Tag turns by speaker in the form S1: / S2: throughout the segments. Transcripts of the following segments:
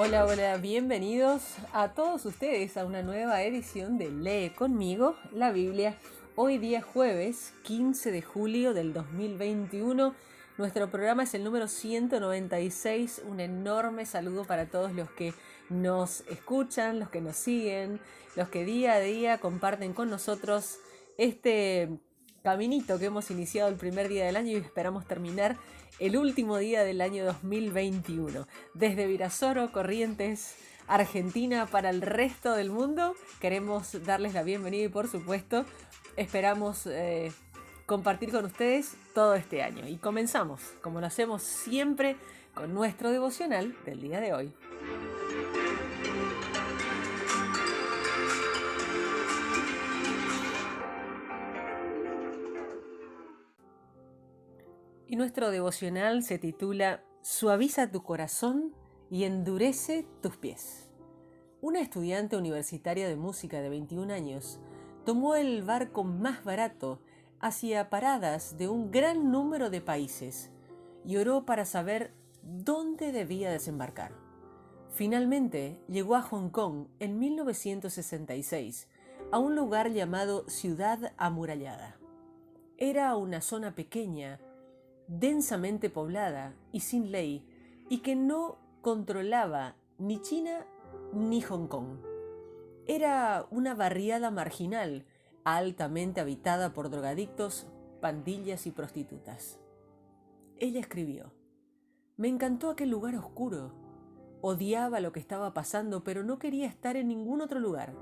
S1: Hola, hola, bienvenidos a todos ustedes a una nueva edición de Lee conmigo la Biblia. Hoy día jueves 15 de julio del 2021. Nuestro programa es el número 196. Un enorme saludo para todos los que nos escuchan, los que nos siguen, los que día a día comparten con nosotros este caminito que hemos iniciado el primer día del año y esperamos terminar el último día del año 2021. Desde Virasoro, Corrientes, Argentina, para el resto del mundo, queremos darles la bienvenida y por supuesto esperamos compartir con ustedes todo este año. Y comenzamos, como lo hacemos siempre, con nuestro devocional del día de hoy. Y nuestro devocional se titula Suaviza tu corazón y endurece tus pies. Una estudiante universitaria de música de 21 años tomó el barco más barato hacia paradas de un gran número de países y oró para saber dónde debía desembarcar. Finalmente llegó a Hong Kong en 1966, a un lugar llamado Ciudad Amurallada. Era una zona pequeña, densamente poblada y sin ley, y que no controlaba ni China ni Hong Kong. Era una barriada marginal, altamente habitada por drogadictos, pandillas y prostitutas. Ella escribió: me encantó aquel lugar oscuro. Odiaba lo que estaba pasando, pero no quería estar en ningún otro lugar.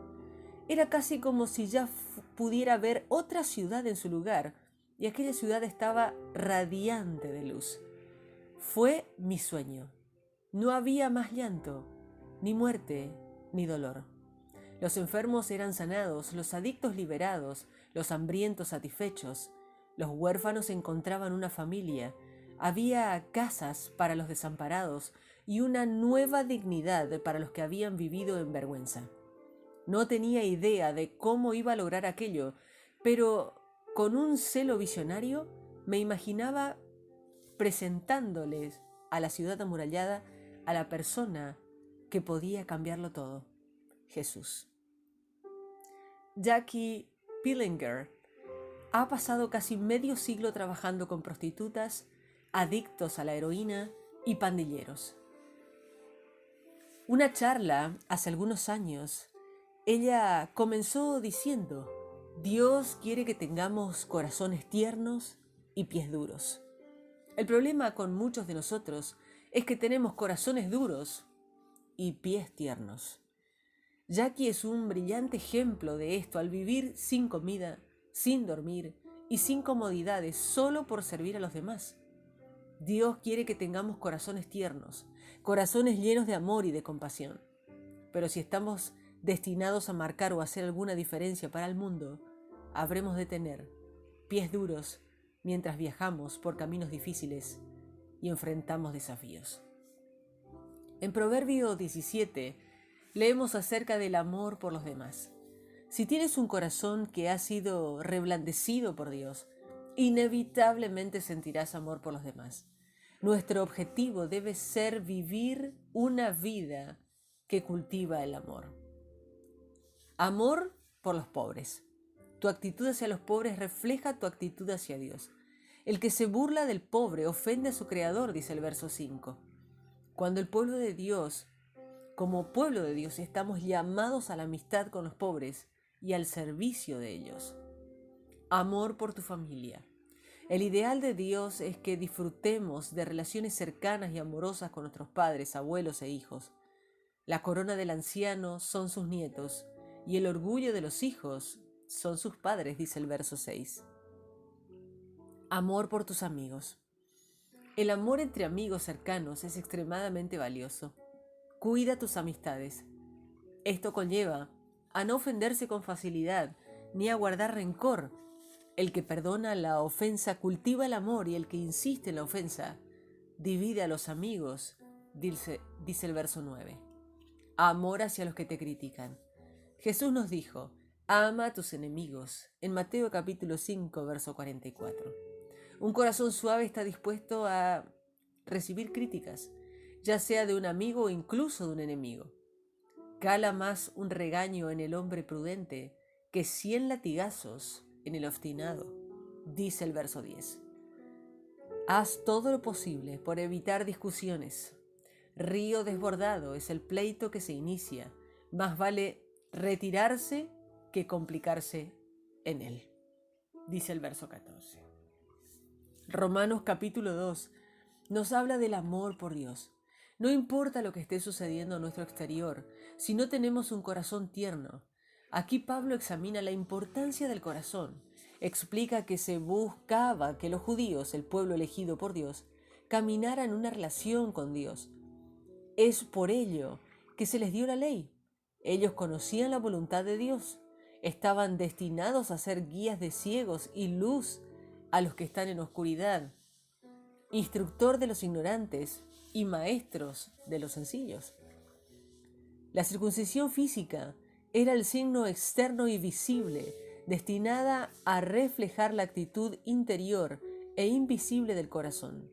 S1: Era casi como si ya pudiera ver otra ciudad en su lugar, y aquella ciudad estaba radiante de luz. Fue mi sueño. No había más llanto, ni muerte, ni dolor. Los enfermos eran sanados, los adictos liberados, los hambrientos satisfechos, los huérfanos encontraban una familia, había casas para los desamparados y una nueva dignidad para los que habían vivido en vergüenza. No tenía idea de cómo iba a lograr aquello, pero con un celo visionario me imaginaba presentándoles a la ciudad amurallada a la persona que podía cambiarlo todo: Jesús. Jackie Pillinger ha pasado casi medio siglo trabajando con prostitutas, adictos a la heroína y pandilleros. Una charla hace algunos años, ella comenzó diciendo: Dios quiere que tengamos corazones tiernos y pies duros. El problema con muchos de nosotros es que tenemos corazones duros y pies tiernos. Jackie es un brillante ejemplo de esto al vivir sin comida, sin dormir y sin comodidades solo por servir a los demás. Dios quiere que tengamos corazones tiernos, corazones llenos de amor y de compasión. Pero si estamos destinados a marcar o hacer alguna diferencia para el mundo, habremos de tener pies duros mientras viajamos por caminos difíciles y enfrentamos desafíos. En Proverbio 17 leemos acerca del amor por los demás. Si tienes un corazón que ha sido reblandecido por Dios, inevitablemente sentirás amor por los demás. Nuestro objetivo debe ser vivir una vida que cultiva el amor. Amor por los pobres. Tu actitud hacia los pobres refleja tu actitud hacia Dios. El que se burla del pobre ofende a su Creador, dice el verso 5. Cuando el pueblo de Dios, como pueblo de Dios, estamos llamados a la amistad con los pobres y al servicio de ellos. Amor por tu familia. El ideal de Dios es que disfrutemos de relaciones cercanas y amorosas con nuestros padres, abuelos e hijos. La corona del anciano son sus nietos y el orgullo de los hijos son sus padres, dice el verso 6. Amor por tus amigos. El amor entre amigos cercanos es extremadamente valioso. Cuida tus amistades. Esto conlleva a no ofenderse con facilidad ni a guardar rencor. El que perdona la ofensa cultiva el amor y el que insiste en la ofensa divide a los amigos, dice el verso 9. Amor hacia los que te critican. Jesús nos dijo: ama a tus enemigos, en Mateo capítulo 5, verso 44. Un corazón suave está dispuesto a recibir críticas. ya sea de un amigo o incluso de un enemigo. Cala más un regaño en el hombre prudente que 100 latigazos en el obstinado, dice el verso 10. Haz todo lo posible por evitar discusiones. Río desbordado es el pleito que se inicia. Más vale retirarse que complicarse en él, dice el verso 14. Romanos capítulo 2 nos habla del amor por Dios. No importa lo que esté sucediendo a nuestro exterior, si no tenemos un corazón tierno. Aquí Pablo examina la importancia del corazón. Explica que se buscaba que los judíos, el pueblo elegido por Dios, caminaran en una relación con Dios. Es por ello que se les dio la ley. Ellos conocían la voluntad de Dios. Estaban destinados a ser guías de ciegos y luz a los que están en oscuridad, instructor de los ignorantes y maestros de los sencillos. La circuncisión física era el signo externo y visible, destinada a reflejar la actitud interior e invisible del corazón.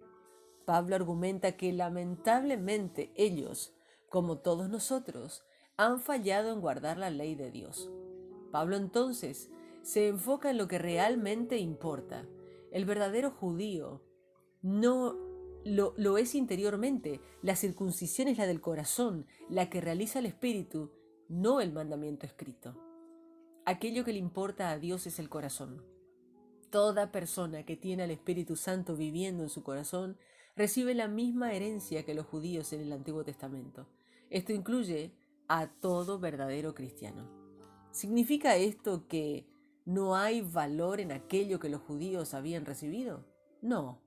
S1: Pablo argumenta que lamentablemente ellos, como todos nosotros, han fallado en guardar la ley de Dios. Pablo entonces se enfoca en lo que realmente importa. El verdadero judío no lo es interiormente. La circuncisión es la del corazón, la que realiza el espíritu, no el mandamiento escrito. Aquello que le importa a Dios es el corazón. Toda persona que tiene al Espíritu Santo viviendo en su corazón recibe la misma herencia que los judíos en el Antiguo Testamento. Esto incluye a todo verdadero cristiano. ¿Significa esto que no hay valor en aquello que los judíos habían recibido? No.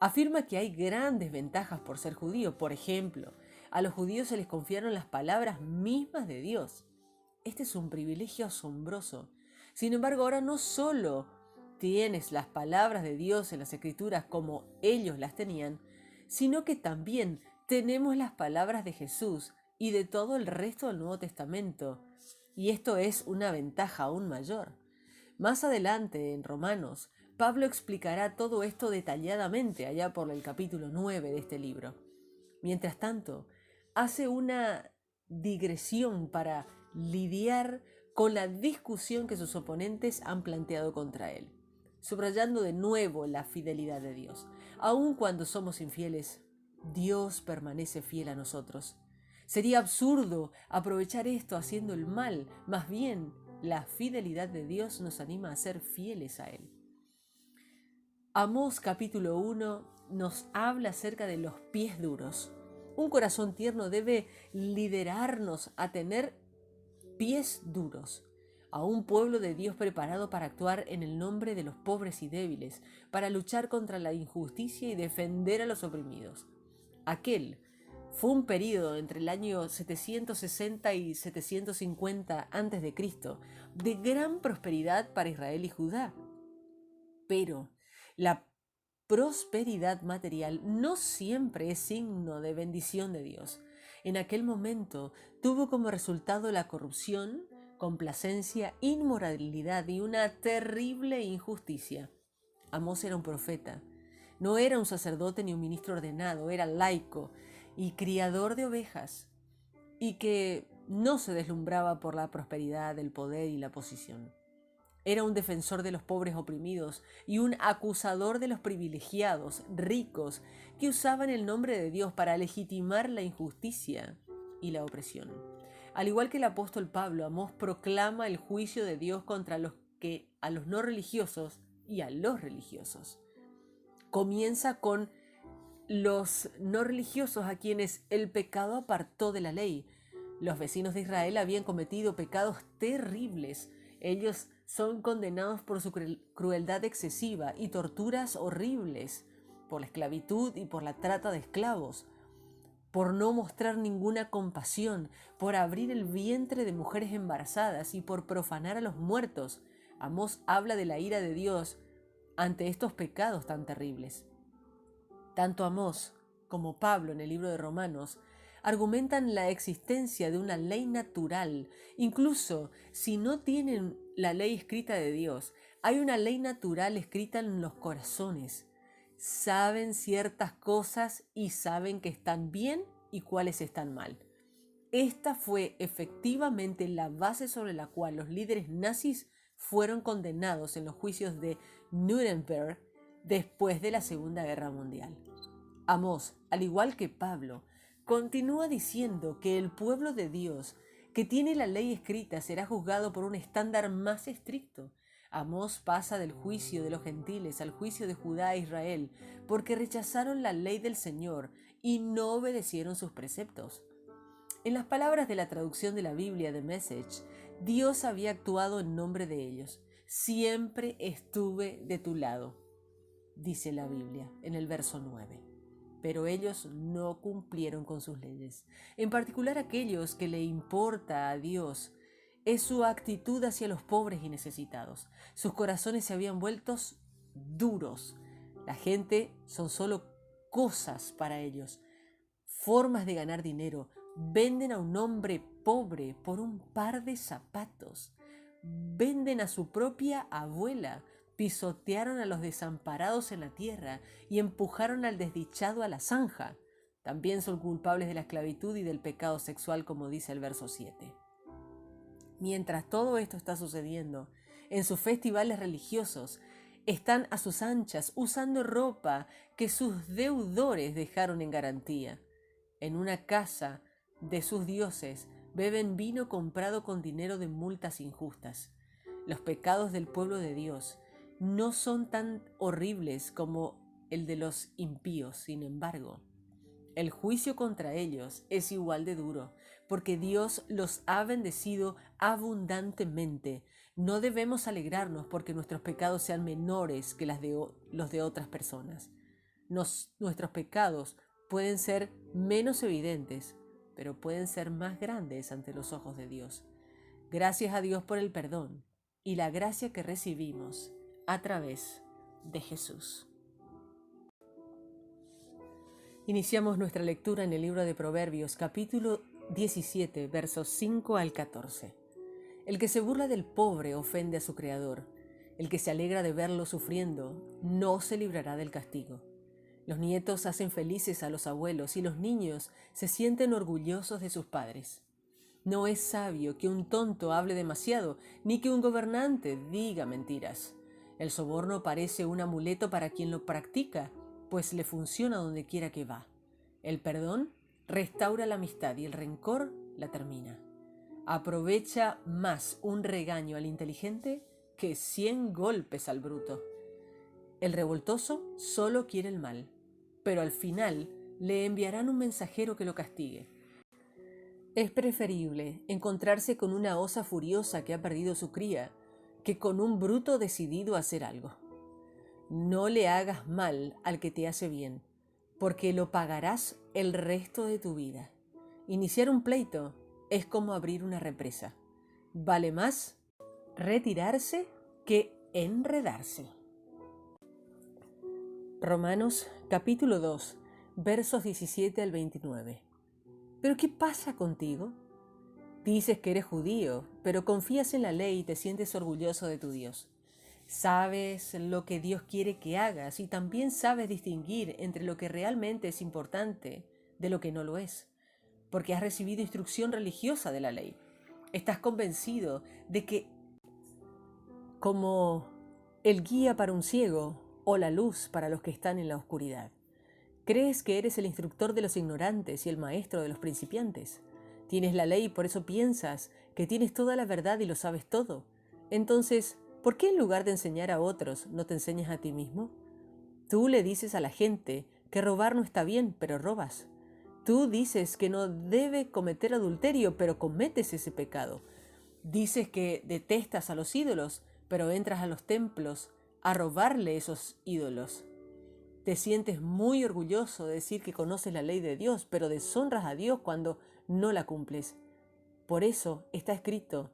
S1: Afirma que hay grandes ventajas por ser judío. Por ejemplo, a los judíos se les confiaron las palabras mismas de Dios. Este es un privilegio asombroso. Sin embargo, ahora no solo tienes las palabras de Dios en las Escrituras como ellos las tenían, sino que también tenemos las palabras de Jesús y de todo el resto del Nuevo Testamento. Y esto es una ventaja aún mayor. Más adelante, en Romanos, Pablo explicará todo esto detalladamente allá por el capítulo 9 de este libro. Mientras tanto, hace una digresión para lidiar con la discusión que sus oponentes han planteado contra él, subrayando de nuevo la fidelidad de Dios. Aun cuando somos infieles, Dios permanece fiel a nosotros. Sería absurdo aprovechar esto haciendo el mal. Más bien, la fidelidad de Dios nos anima a ser fieles a Él. Amós capítulo 1 nos habla acerca de los pies duros. Un corazón tierno debe liderarnos a tener pies duros, a un pueblo de Dios preparado para actuar en el nombre de los pobres y débiles, para luchar contra la injusticia y defender a los oprimidos. Aquel fue un período entre el año 760 y 750 a.C. de gran prosperidad para Israel y Judá. Pero la prosperidad material no siempre es signo de bendición de Dios. En aquel momento tuvo como resultado la corrupción, complacencia, inmoralidad y una terrible injusticia. Amós era un profeta. No era un sacerdote ni un ministro ordenado, era laico y criador de ovejas, y que no se deslumbraba por la prosperidad, el poder y la posición. Era un defensor de los pobres oprimidos y un acusador de los privilegiados, ricos, que usaban el nombre de Dios para legitimar la injusticia y la opresión. Al igual que el apóstol Pablo, Amós proclama el juicio de Dios contra a los no religiosos y a los religiosos. Comienza con los no religiosos a quienes el pecado apartó de la ley. Los vecinos de Israel habían cometido pecados terribles. Ellos son condenados por su crueldad excesiva y torturas horribles, por la esclavitud y por la trata de esclavos, por no mostrar ninguna compasión, por abrir el vientre de mujeres embarazadas y por profanar a los muertos. Amós habla de la ira de Dios ante estos pecados tan terribles. Tanto Amós como Pablo en el libro de Romanos argumentan la existencia de una ley natural. Incluso si no tienen la ley escrita de Dios, hay una ley natural escrita en los corazones. saben ciertas cosas y saben que están bien y cuáles están mal. Esta fue efectivamente la base sobre la cual los líderes nazis fueron condenados en los juicios de Nuremberg después de la Segunda Guerra Mundial. Amós, al igual que Pablo, continúa diciendo que el pueblo de Dios, que tiene la ley escrita, será juzgado por un estándar más estricto. Amós pasa del juicio de los gentiles al juicio de Judá e Israel, porque rechazaron la ley del Señor y no obedecieron sus preceptos. En las palabras de la traducción de la Biblia de Message, Dios había actuado en nombre de ellos. Siempre estuve de tu lado, dice la Biblia en el verso 9. Pero ellos no cumplieron con sus leyes. En particular aquellos que le importa a Dios es su actitud hacia los pobres y necesitados. Sus corazones se habían vuelto duros. La gente son solo cosas para ellos, formas de ganar dinero. Venden a un hombre pobre por un par de zapatos. Venden a su propia abuela. Pisotearon a los desamparados en la tierra y empujaron al desdichado a la zanja. También son culpables de la esclavitud y del pecado sexual, como dice el verso 7. Mientras todo esto está sucediendo, en sus festivales religiosos, están a sus anchas usando ropa que sus deudores dejaron en garantía. En una casa de sus dioses beben vino comprado con dinero de multas injustas. Los pecados del pueblo de Dios no son tan horribles como el de los impíos. Sin embargo, el juicio contra ellos es igual de duro, porque Dios los ha bendecido abundantemente. No debemos alegrarnos porque nuestros pecados sean menores que los de otras personas. Nuestros pecados pueden ser menos evidentes, pero pueden ser más grandes ante los ojos de Dios. Gracias a Dios por el perdón y la gracia que recibimos a través de Jesús. Iniciamos nuestra lectura en el libro de Proverbios, capítulo 17, versos 5 al 14. El que se burla del pobre ofende a su Creador. El que se alegra de verlo sufriendo no se librará del castigo. Los nietos hacen felices a los abuelos y los niños se sienten orgullosos de sus padres. No es sabio que un tonto hable demasiado, ni que un gobernante diga mentiras. El soborno parece un amuleto para quien lo practica, pues le funciona donde quiera que va. El perdón restaura la amistad y el rencor la termina. Aprovecha más un regaño al inteligente que 100 golpes al bruto. El revoltoso solo quiere el mal, pero al final le enviarán un mensajero que lo castigue. Es preferible encontrarse con una osa furiosa que ha perdido su cría que con un bruto decidido a hacer algo. No le hagas mal al que te hace bien, porque lo pagarás el resto de tu vida. Iniciar un pleito es como abrir una represa. Vale más retirarse que enredarse. Romanos capítulo 2, versos 17 al 29. ¿Pero qué pasa contigo? Dices que eres judío, pero confías en la ley y te sientes orgulloso de tu Dios. Sabes lo que Dios quiere que hagas y también sabes distinguir entre lo que realmente es importante de lo que no lo es, porque has recibido instrucción religiosa de la ley. Estás convencido de que, como el guía para un ciego o la luz para los que están en la oscuridad, crees que eres el instructor de los ignorantes y el maestro de los principiantes. Tienes la ley y por eso piensas que tienes toda la verdad y lo sabes todo. Entonces, ¿por qué en lugar de enseñar a otros no te enseñas a ti mismo? Tú le dices a la gente que robar no está bien, pero robas. Tú dices que no debe cometer adulterio, pero cometes ese pecado. Dices que detestas a los ídolos, pero entras a los templos a robarle esos ídolos. Te sientes muy orgulloso de decir que conoces la ley de Dios, pero deshonras a Dios cuando no la cumples. Por eso está escrito,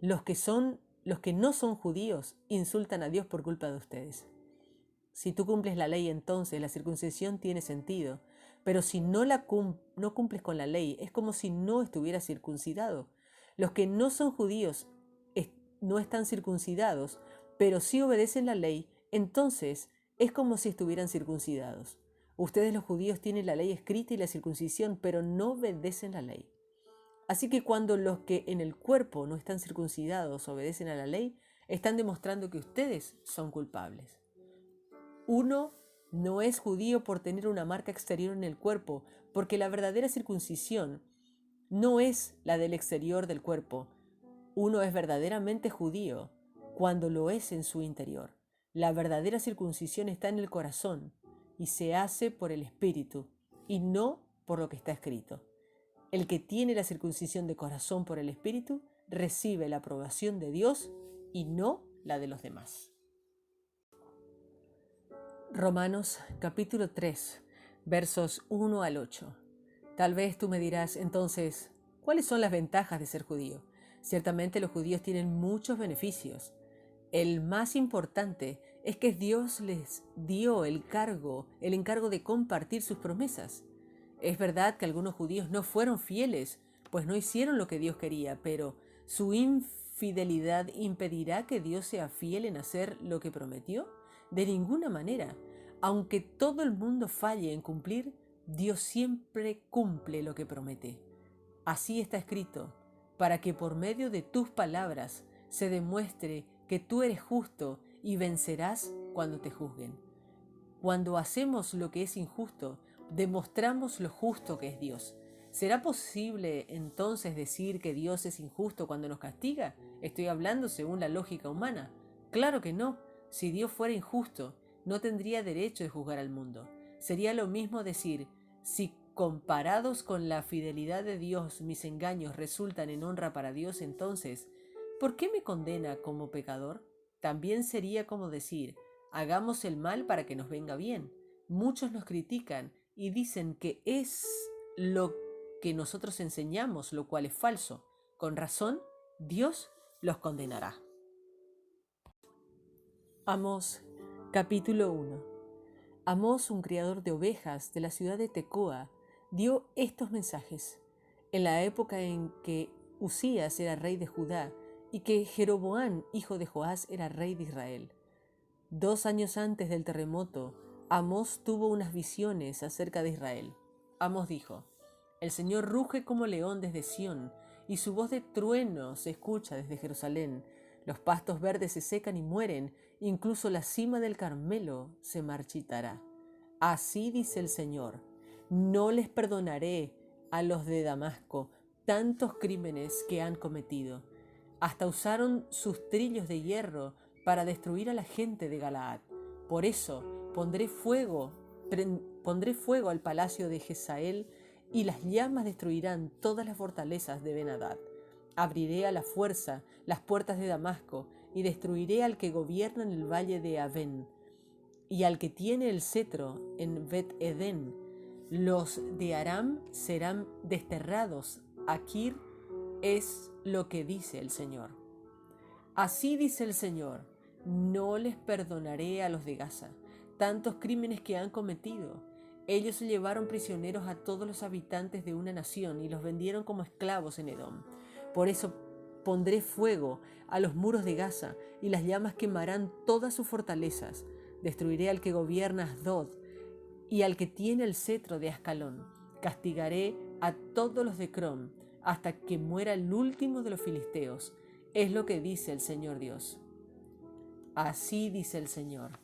S1: los que no son judíos insultan a Dios por culpa de ustedes. Si tú cumples la ley, entonces la circuncisión tiene sentido, pero si no cumples con la ley, es como si no estuvieras circuncidado. Los que no son judíos no están circuncidados, pero sí obedecen la ley, entonces es como si estuvieran circuncidados. Ustedes los judíos tienen la ley escrita y la circuncisión, pero no obedecen la ley. Así que cuando los que en el cuerpo no están circuncidados obedecen a la ley, están demostrando que ustedes son culpables. Uno no es judío por tener una marca exterior en el cuerpo, porque la verdadera circuncisión no es la del exterior del cuerpo. Uno es verdaderamente judío cuando lo es en su interior. La verdadera circuncisión está en el corazón y se hace por el Espíritu y no por lo que está escrito. El que tiene la circuncisión de corazón por el Espíritu recibe la aprobación de Dios y no la de los demás. Romanos capítulo 3, versos 1 al 8. Tal vez tú me dirás, entonces, ¿cuáles son las ventajas de ser judío? Ciertamente los judíos tienen muchos beneficios. El más importante es que Dios les dio el encargo de compartir sus promesas. Es verdad que algunos judíos no fueron fieles, pues no hicieron lo que Dios quería, pero ¿su infidelidad impedirá que Dios sea fiel en hacer lo que prometió? De ninguna manera. Aunque todo el mundo falle en cumplir, Dios siempre cumple lo que promete. Así está escrito, para que por medio de tus palabras se demuestre que tú eres justo y vencerás cuando te juzguen. Cuando hacemos lo que es injusto, demostramos lo justo que es Dios. ¿Será posible entonces decir que Dios es injusto cuando nos castiga? Estoy hablando según la lógica humana. Claro que no. Si Dios fuera injusto, no tendría derecho de juzgar al mundo. Sería lo mismo decir, si comparados con la fidelidad de Dios mis engaños resultan en honra para Dios, entonces, ¿por qué me condena como pecador? También sería como decir, hagamos el mal para que nos venga bien. Muchos nos critican y dicen que es lo que nosotros enseñamos, lo cual es falso. Con razón, Dios los condenará. Amós, capítulo 1. Amós, un criador de ovejas de la ciudad de Tecoa, dio estos mensajes. En la época en que Usías era rey de Judá y que Jeroboam, hijo de Joás, era rey de Israel. 2 años antes del terremoto, Amós tuvo unas visiones acerca de Israel. Amós dijo, el Señor ruge como león desde Sión, y su voz de trueno se escucha desde Jerusalén. Los pastos verdes se secan y mueren, incluso la cima del Carmelo se marchitará. Así dice el Señor, no les perdonaré a los de Damasco tantos crímenes que han cometido. Hasta usaron sus trillos de hierro para destruir a la gente de Galaad. Por eso pondré fuego al palacio de Jezael y las llamas destruirán todas las fortalezas de Ben-Hadad. Abriré a la fuerza las puertas de Damasco y destruiré al que gobierna en el valle de Avén y al que tiene el cetro en Bet-Edén. Los de Aram serán desterrados. Aquir es lo que dice el Señor. Así dice el Señor, no les perdonaré a los de Gaza tantos crímenes que han cometido. Ellos se llevaron prisioneros a todos los habitantes de una nación y los vendieron como esclavos en Edom. Por eso pondré fuego a los muros de Gaza y las llamas quemarán todas sus fortalezas. Destruiré al que gobierna Asdod y al que tiene el cetro de Ascalón. Castigaré a todos los de Crom hasta que muera el último de los filisteos. Es lo que dice el Señor Dios. Así dice el Señor.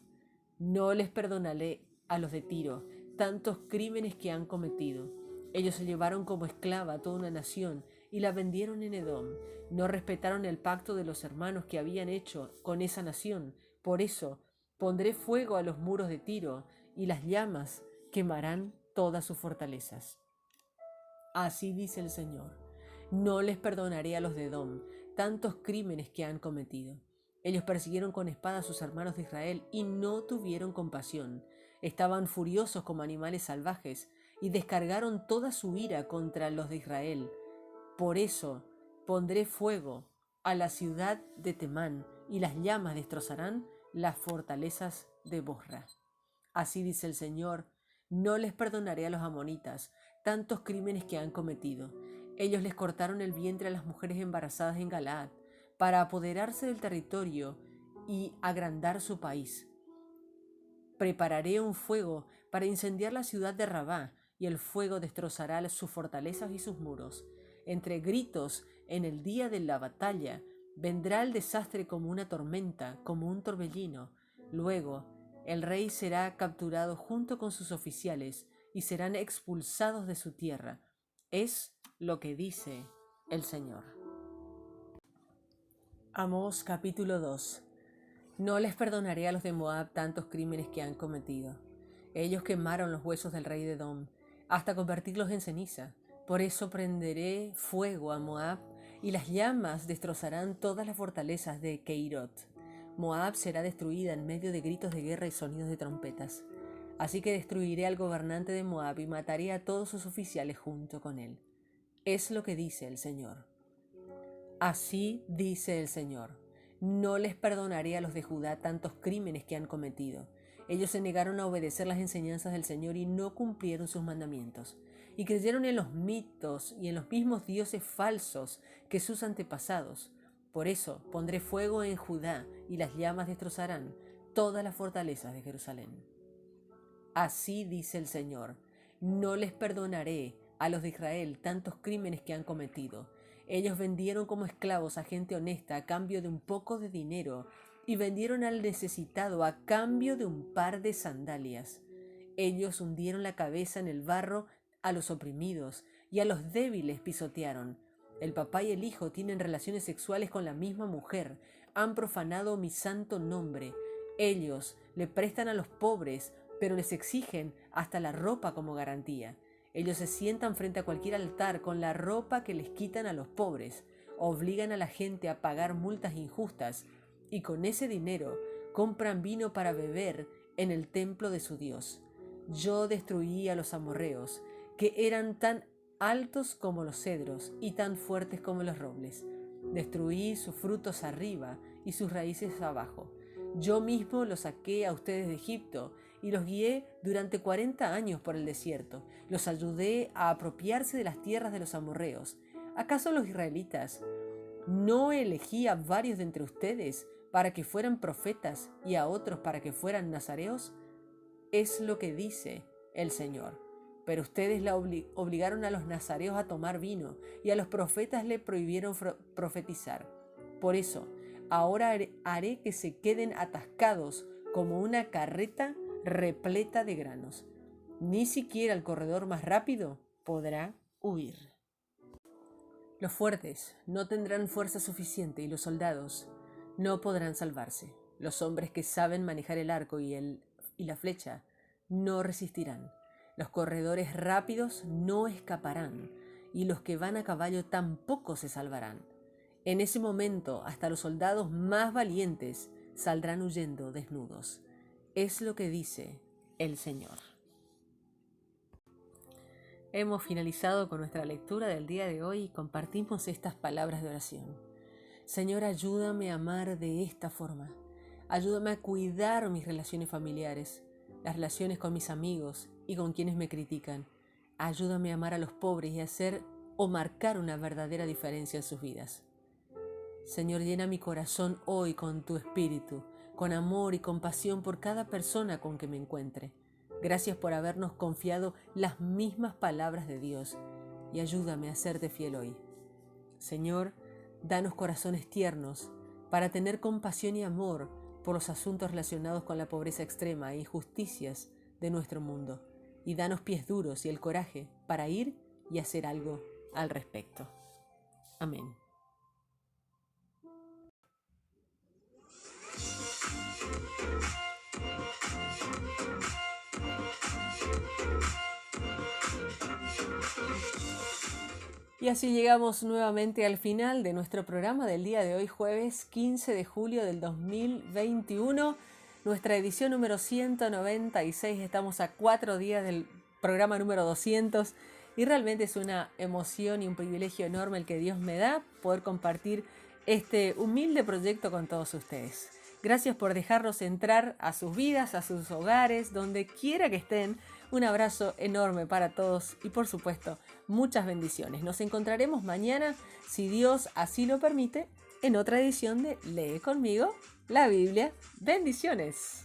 S1: No les perdonaré a los de Tiro tantos crímenes que han cometido. Ellos se llevaron como esclava a toda una nación y la vendieron en Edom. No respetaron el pacto de los hermanos que habían hecho con esa nación. Por eso pondré fuego a los muros de Tiro y las llamas quemarán todas sus fortalezas. Así dice el Señor. No les perdonaré a los de Edom tantos crímenes que han cometido. Ellos persiguieron con espada a sus hermanos de Israel y no tuvieron compasión. Estaban furiosos como animales salvajes y descargaron toda su ira contra los de Israel. Por eso pondré fuego a la ciudad de Temán y las llamas destrozarán las fortalezas de Bosra. Así dice el Señor, no les perdonaré a los amonitas tantos crímenes que han cometido. Ellos les cortaron el vientre a las mujeres embarazadas en Galaad para apoderarse del territorio y agrandar su país. Prepararé un fuego para incendiar la ciudad de Rabá, y el fuego destrozará sus fortalezas y sus muros. Entre gritos en el día de la batalla, vendrá el desastre como una tormenta, como un torbellino. Luego, el rey será capturado junto con sus oficiales y serán expulsados de su tierra. Es lo que dice el Señor. Amós capítulo 2. No les perdonaré a los de Moab tantos crímenes que han cometido. Ellos quemaron los huesos del rey de Edom, hasta convertirlos en ceniza. Por eso prenderé fuego a Moab, y las llamas destrozarán todas las fortalezas de Keirot. Moab será destruida en medio de gritos de guerra y sonidos de trompetas. Así que destruiré al gobernante de Moab y mataré a todos sus oficiales junto con él. Es lo que dice el Señor. Así dice el Señor. No les perdonaré a los de Judá tantos crímenes que han cometido. Ellos se negaron a obedecer las enseñanzas del Señor y no cumplieron sus mandamientos. Y creyeron en los mitos y en los mismos dioses falsos que sus antepasados. Por eso pondré fuego en Judá y las llamas destrozarán todas las fortalezas de Jerusalén. Así dice el Señor. No les perdonaré a los de Israel tantos crímenes que han cometido. Ellos vendieron como esclavos a gente honesta a cambio de un poco de dinero y vendieron al necesitado a cambio de un par de sandalias. Ellos hundieron la cabeza en el barro a los oprimidos y a los débiles pisotearon. El papá y el hijo tienen relaciones sexuales con la misma mujer. Han profanado mi santo nombre. Ellos le prestan a los pobres, pero les exigen hasta la ropa como garantía. Ellos se sientan frente a cualquier altar con la ropa que les quitan a los pobres, obligan a la gente a pagar multas injustas y con ese dinero compran vino para beber en el templo de su Dios. Yo destruí a los amorreos, que eran tan altos como los cedros y tan fuertes como los robles. Destruí sus frutos arriba y sus raíces abajo. Yo mismo los saqué a ustedes de Egipto y los guié durante 40 años por el desierto. Los ayudé a apropiarse de las tierras de los amorreos. ¿Acaso los israelitas no elegí a varios de entre ustedes para que fueran profetas y a otros para que fueran nazareos? Es lo que dice el Señor. Pero ustedes obligaron a los nazareos a tomar vino y a los profetas le prohibieron profetizar. Por eso, ahora haré que se queden atascados como una carreta repleta de granos. Ni siquiera el corredor más rápido podrá huir. Los fuertes no tendrán fuerza suficiente y los soldados no podrán salvarse. Los hombres que saben manejar el arco y la flecha no resistirán. Los corredores rápidos no escaparán y los que van a caballo tampoco se salvarán. En ese momento, hasta los soldados más valientes saldrán huyendo desnudos. Es lo que dice el Señor. Hemos finalizado con nuestra lectura del día de hoy y compartimos estas palabras de oración. Señor, ayúdame a amar de esta forma. Ayúdame a cuidar mis relaciones familiares, las relaciones con mis amigos y con quienes me critican. Ayúdame a amar a los pobres y a hacer o marcar una verdadera diferencia en sus vidas. Señor, llena mi corazón hoy con tu espíritu, con amor y compasión por cada persona con que me encuentre. Gracias por habernos confiado las mismas palabras de Dios y ayúdame a serte fiel hoy. Señor, danos corazones tiernos para tener compasión y amor por los asuntos relacionados con la pobreza extrema e injusticias de nuestro mundo. Y danos pies duros y el coraje para ir y hacer algo al respecto. Amén. Y así llegamos nuevamente al final de nuestro programa del día de hoy, jueves 15 de julio del 2021. Nuestra edición número 196, estamos a 4 días del programa número 200 y realmente es una emoción y un privilegio enorme el que Dios me da poder compartir este humilde proyecto con todos ustedes. Gracias por dejarnos entrar a sus vidas, a sus hogares, donde quiera que estén. Un abrazo enorme para todos y por supuesto muchas bendiciones. Nos encontraremos mañana, si Dios así lo permite, en otra edición de Lee conmigo la Biblia. Bendiciones.